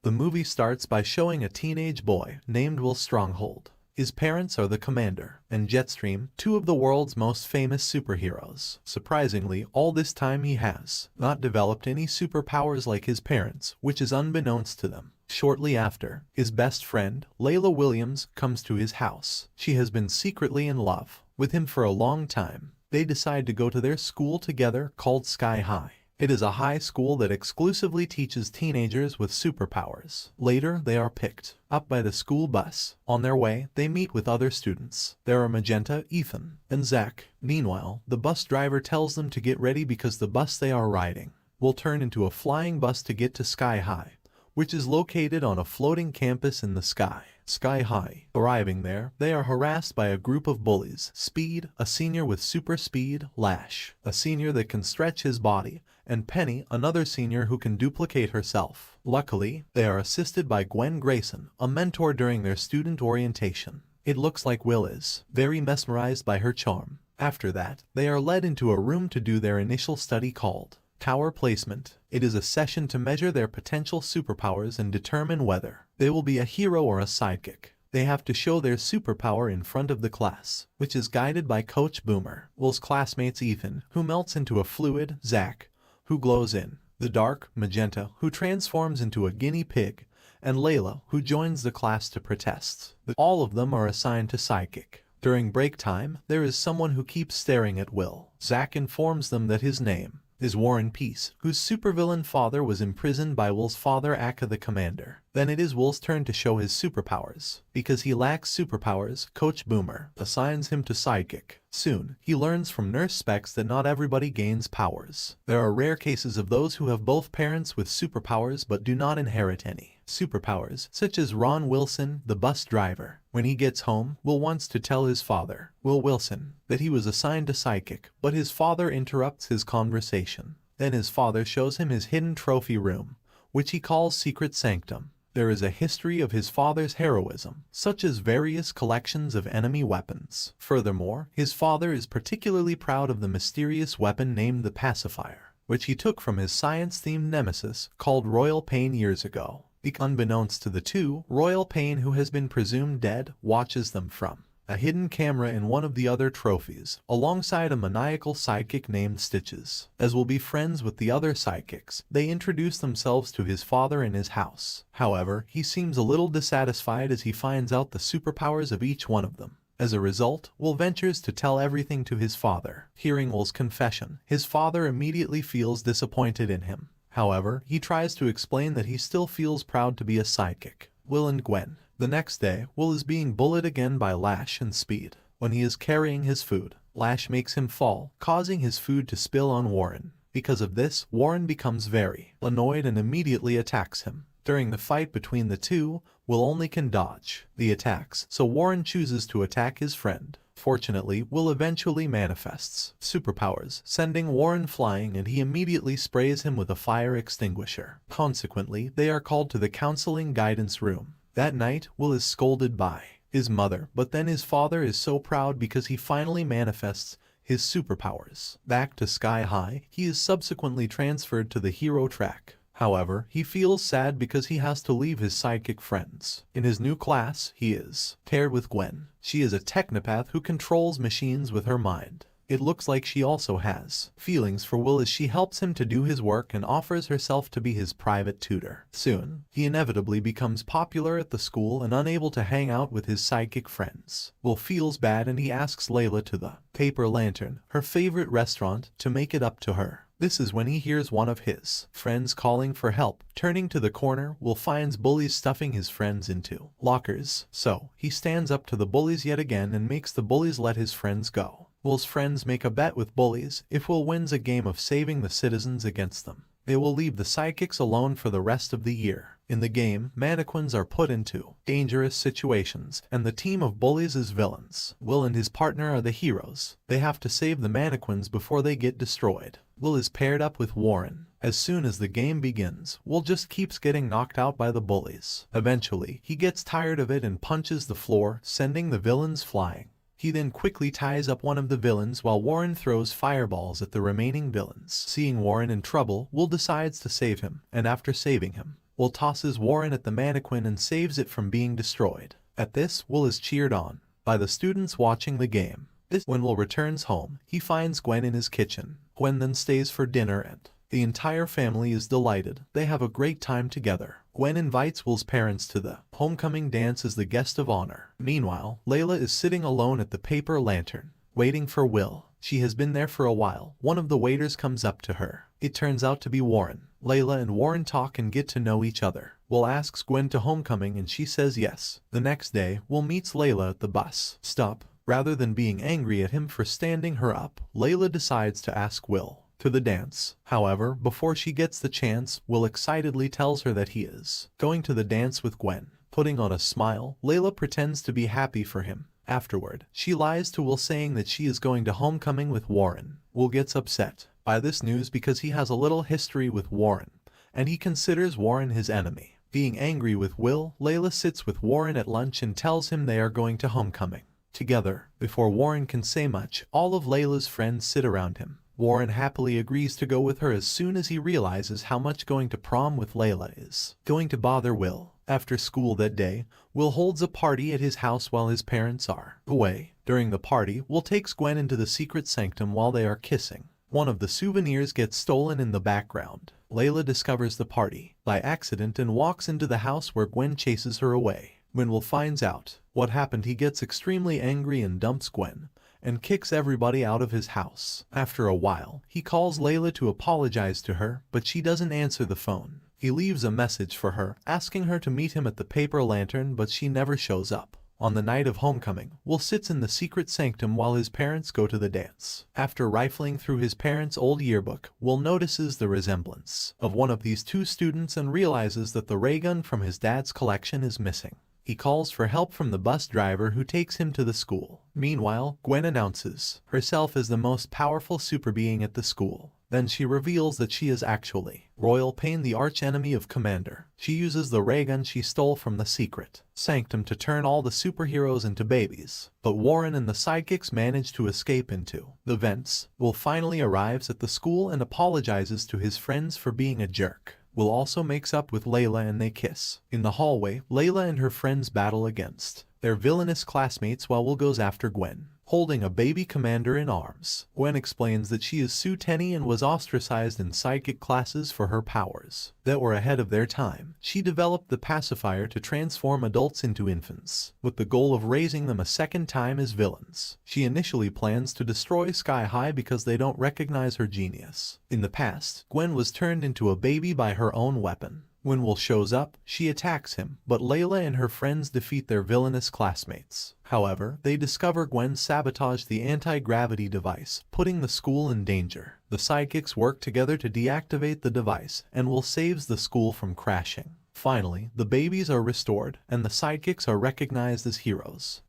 The movie starts by showing a teenage boy named Will Stronghold. His parents are the Commander and Jetstream, two of the world's most famous superheroes. Surprisingly, all this time he has not developed any superpowers like his parents, which is unbeknownst to them. Shortly after, his best friend, Layla Williams, comes to his house. She has been secretly in love with him for a long time. They decide to go to their school together called Sky High. It is a high school that exclusively teaches teenagers with superpowers. Later, they are picked up by the school bus. On their way, they meet with other students. There are Magenta, Ethan, and Zach. Meanwhile, the bus driver tells them to get ready because the bus they are riding will turn into a flying bus to get to Sky High, which is located on a floating campus in the sky. Sky High. Arriving there, they are harassed by a group of bullies. Speed, a senior with super speed, Lash, a senior that can stretch his body, and Penny, another senior who can duplicate herself. Luckily, they are assisted by Gwen Grayson, a mentor during their student orientation. It looks like Will is very mesmerized by her charm. After that, they are led into a room to do their initial study called Tower Placement. It is a session to measure their potential superpowers and determine whether they will be a hero or a sidekick. They have to show their superpower in front of the class, which is guided by Coach Boomer. Will's classmates Ethan, who melts into a fluid, Zach, who glows in the dark, Magenta, who transforms into a guinea pig, and Layla, who joins the class to protest. All of them are assigned to sidekick. During break time, there is someone who keeps staring at Will. Zach informs them that his name is Warren Peace, whose supervillain father was imprisoned by Will's father Aka the Commander. Then it is Will's turn to show his superpowers. Because he lacks superpowers, Coach Boomer assigns him to sidekick. Soon, he learns from Nurse Specs that not everybody gains powers. There are rare cases of those who have both parents with superpowers but do not inherit any superpowers, such as Ron Wilson, the bus driver. When he gets home, Will wants to tell his father, Will Wilson, that he was assigned to sidekick, but his father interrupts his conversation. Then his father shows him his hidden trophy room, which he calls Secret Sanctum. There is a history of his father's heroism, such as various collections of enemy weapons. Furthermore, his father is particularly proud of the mysterious weapon named the Pacifier, which he took from his science-themed nemesis called Royal Pain years ago. Unbeknownst to the two, Royal Pain, who has been presumed dead, watches them from a hidden camera in one of the other trophies, alongside a maniacal sidekick named Stitches. As will be friends with the other sidekicks, they introduce themselves to his father in his house. However, he seems a little dissatisfied as he finds out the superpowers of each one of them. As a result, Will ventures to tell everything to his father. Hearing Will's confession, his father immediately feels disappointed in him. However, he tries to explain that he still feels proud to be a sidekick. Will and Gwen. The next day, Will is being bullied again by Lash and Speed. When he is carrying his food, Lash makes him fall, causing his food to spill on Warren. Because of this, Warren becomes very annoyed and immediately attacks him. During the fight between the two, Will only can dodge the attacks, so Warren chooses to attack his friend. Fortunately, Will eventually manifests superpowers, sending Warren flying, and he immediately sprays him with a fire extinguisher. Consequently, they are called to the counseling guidance room. That night, Will is scolded by his mother, but then his father is so proud because he finally manifests his superpowers. Back to Sky High, he is subsequently transferred to the hero track. However, he feels sad because he has to leave his sidekick friends. In his new class, he is paired with Gwen. She is a technopath who controls machines with her mind. It looks like she also has feelings for Will as she helps him to do his work and offers herself to be his private tutor. Soon, he inevitably becomes popular at the school and unable to hang out with his sidekick friends. Will feels bad and he asks Layla to the Paper Lantern, her favorite restaurant, to make it up to her. This is when he hears one of his friends calling for help. Turning to the corner, Will finds bullies stuffing his friends into lockers. So, he stands up to the bullies yet again and makes the bullies let his friends go. Will's friends make a bet with bullies. If Will wins a game of saving the citizens against them, they will leave the sidekicks alone for the rest of the year. In the game, mannequins are put into dangerous situations, and the team of bullies is villains. Will and his partner are the heroes. They have to save the mannequins before they get destroyed. Will is paired up with Warren. As soon as the game begins, Will just keeps getting knocked out by the bullies. Eventually, he gets tired of it and punches the floor, sending the villains flying. He then quickly ties up one of the villains while Warren throws fireballs at the remaining villains. Seeing Warren in trouble, Will decides to save him, and after saving him, Will tosses Warren at the mannequin and saves it from being destroyed. At this, Will is cheered on by the students watching the game. When Will returns home, he finds Gwen in his kitchen. Gwen then stays for dinner and the entire family is delighted. They have a great time together. Gwen invites Will's parents to the homecoming dance as the guest of honor. Meanwhile, Layla is sitting alone at the paper lantern, waiting for Will. She has been there for a while. One of the waiters comes up to her. It turns out to be Warren. Layla and Warren talk and get to know each other. Will asks Gwen to homecoming and she says yes. The next day, Will meets Layla at the bus stop. Rather than being angry at him for standing her up, Layla decides to ask Will to the dance. However, before she gets the chance, Will excitedly tells her that he is going to the dance with Gwen. Putting on a smile, Layla pretends to be happy for him. Afterward, she lies to Will saying that she is going to homecoming with Warren. Will gets upset by this news because he has a little history with Warren, and he considers Warren his enemy. Being angry with Will, Layla sits with Warren at lunch and tells him they are going to homecoming together. Before Warren can say much, all of Layla's friends sit around him. Warren happily agrees to go with her as soon as he realizes how much going to prom with Layla is going to bother Will. After school that day, Will holds a party at his house while his parents are away. During the party, Will takes Gwen into the secret sanctum while they are kissing. One of the souvenirs gets stolen in the background. Layla discovers the party by accident and walks into the house where Gwen chases her away. When Will finds out what happened, he gets extremely angry and dumps Gwen and kicks everybody out of his house. After a while, he calls Layla to apologize to her, but she doesn't answer the phone. He leaves a message for her, asking her to meet him at the paper lantern, but she never shows up. On the night of homecoming, Will sits in the secret sanctum while his parents go to the dance. After rifling through his parents' old yearbook, Will notices the resemblance of one of these two students and realizes that the ray gun from his dad's collection is missing. He calls for help from the bus driver who takes him to the school. Meanwhile, Gwen announces herself as the most powerful super being at the school. Then she reveals that she is actually Royal Pain, the arch-enemy of Commander. She uses the ray gun she stole from the secret sanctum to turn all the superheroes into babies. But Warren and the sidekicks manage to escape into the vents. Will finally arrives at the school and apologizes to his friends for being a jerk. Will also makes up with Layla and they kiss. In the hallway, Layla and her friends battle against their villainous classmates while Will goes after Gwen, holding a baby commander in arms. Gwen explains that she is Sue Tenney and was ostracized in sidekick classes for her powers that were ahead of their time. She developed the pacifier to transform adults into infants, with the goal of raising them a second time as villains. She initially plans to destroy Sky High because they don't recognize her genius. In the past, Gwen was turned into a baby by her own weapon. When Will shows up, she attacks him, but Layla and her friends defeat their villainous classmates. However, they discover Gwen sabotaged the anti-gravity device, putting the school in danger. The sidekicks work together to deactivate the device, and Will saves the school from crashing. Finally, the babies are restored, and the sidekicks are recognized as heroes.